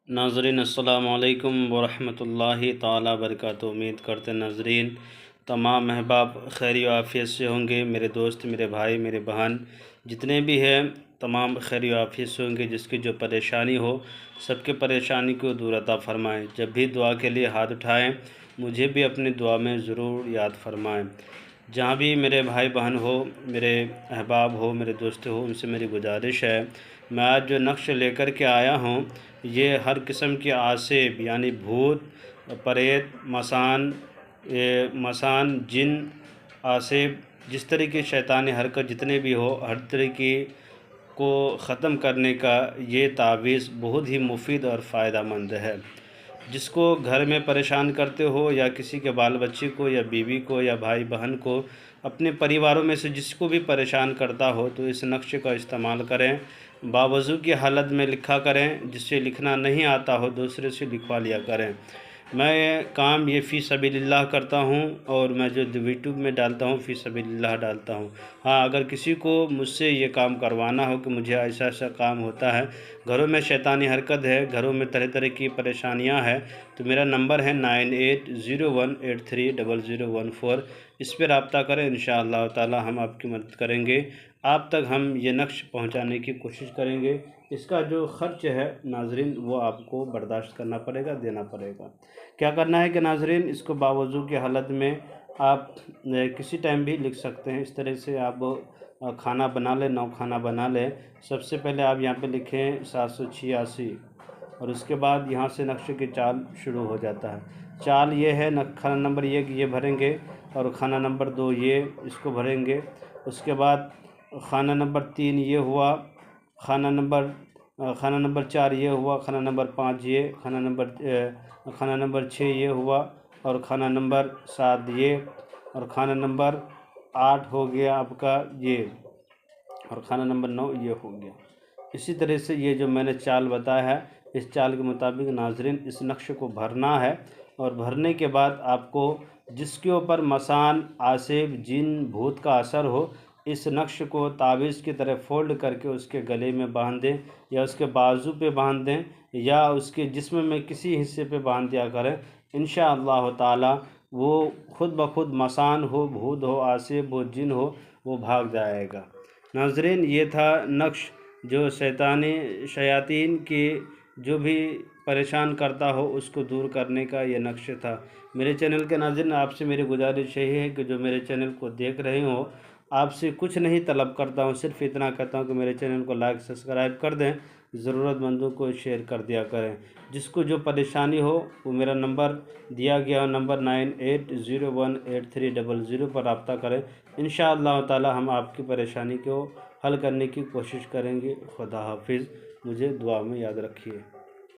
ناظرین السلام علیکم ورحمۃ اللہ تعالیٰ وبرکاتہ۔ امید کرتے ہیں ناظرین تمام احباب خیر و عافیت سے ہوں گے۔ میرے دوست، میرے بھائی، میرے بہن جتنے بھی ہیں تمام خیر و عافیت سے ہوں گے۔ جس کی جو پریشانی ہو سب کے پریشانی کو دور عطا فرمائیں۔ جب بھی دعا کے لیے ہاتھ اٹھائیں مجھے بھی اپنی دعا میں ضرور یاد فرمائیں۔ جہاں بھی میرے بھائی بہن ہو، میرے احباب ہو، میرے دوست ہو، ان سے میری گزارش ہے، میں آج جو نقش لے کر کے آیا ہوں یہ ہر قسم کے آسیب یعنی بھوت، پریت، مسان، جن، آسیب، جس طرح کی شیطانی حرکت جتنے بھی ہو ہر طریقے کو ختم کرنے کا یہ تعویذ بہت ہی مفید اور فائدہ مند ہے۔ جس کو گھر میں پریشان کرتے ہو یا کسی کے بال بچے کو یا بیوی کو یا بھائی بہن کو، اپنے پریواروں میں سے جس کو بھی پریشان کرتا ہو تو اس نقش کا استعمال کریں۔ باوضو کی حالت میں لکھا کریں، جس سے لکھنا نہیں آتا ہو دوسرے سے لکھوا لیا کریں۔ میں کام یہ فی سبیل اللہ کرتا ہوں اور میں جو یوٹیوب میں ڈالتا ہوں فی سبیل اللہ ڈالتا ہوں۔ ہاں، اگر کسی کو مجھ سے یہ کام کروانا ہو کہ مجھے ایسا ایسا کام ہوتا ہے، گھروں میں شیطانی حرکت ہے، گھروں میں طرح طرح کی پریشانیاں ہیں، تو میرا نمبر ہے 9801830014۔ اس پہ رابطہ کریں، انشاءاللہ تعالی ہم آپ کی مدد کریں گے۔ آپ تک ہم یہ نقش پہنچانے کی کوشش کریں گے۔ اس کا جو خرچ ہے ناظرین وہ آپ کو برداشت کرنا پڑے گا، دینا پڑے گا۔ کیا کرنا ہے کہ ناظرین اس کو باوضو کی حالت میں آپ کسی ٹائم بھی لکھ سکتے ہیں۔ اس طرح سے آپ کھانا بنا لیں، کھانا بنا لیں۔ سب سے پہلے آپ یہاں پہ لکھیں 786 اور اس کے بعد یہاں سے نقشے کی چال شروع ہو جاتا ہے۔ چال یہ ہے، کھانا نمبر 1 یہ بھریں گے اور کھانا نمبر 2 یہ اس کو بھریں گے۔ اس کے بعد کھانا نمبر 3 یہ ہوا، کھانا نمبر 4 یہ ہوا، کھانا نمبر 5 یہ، کھانا نمبر 6 یہ ہوا اور کھانا نمبر 7 یہ اور کھانا نمبر 8 ہو گیا آپ کا یہ اور کھانا نمبر 9 یہ ہو گیا۔ اسی طرح سے یہ جو میں نے چال بتایا ہے اس چال کے مطابق ناظرین اس نقش کو بھرنا ہے، اور بھرنے کے بعد آپ کو جس کے اوپر مسان، آسیب، جن، بھوت کا اثر ہو اس نقش کو تعویذ کی طرح فولڈ کر کے اس کے گلے میں باندھ دیں یا اس کے بازو پہ باندھ دیں یا اس کے جسم میں کسی حصے پہ باندھ دیا کریں۔ انشاءاللہ تعالی وہ خود بخود مسان ہو، بھوت ہو، آسیب ہو، جن ہو، وہ بھاگ جائے گا۔ ناظرین یہ تھا نقش جو شیاطین کی جو بھی پریشان کرتا ہو اس کو دور کرنے کا یہ نقش تھا۔ میرے چینل کے ناظرین آپ سے میری گزارش یہی ہے کہ جو میرے چینل کو دیکھ رہے ہوں آپ سے کچھ نہیں طلب کرتا ہوں، صرف اتنا کہتا ہوں کہ میرے چینل کو لائک سبسکرائب کر دیں، ضرورت مندوں کو شیئر کر دیا کریں۔ جس کو جو پریشانی ہو وہ میرا نمبر دیا گیا نمبر 98018300 پر رابطہ کریں۔ انشاءاللہ تعالی ہم آپ کی پریشانی کو حل کرنے کی کوشش کریں گے۔ خدا حافظ، مجھے دعا میں یاد رکھیے۔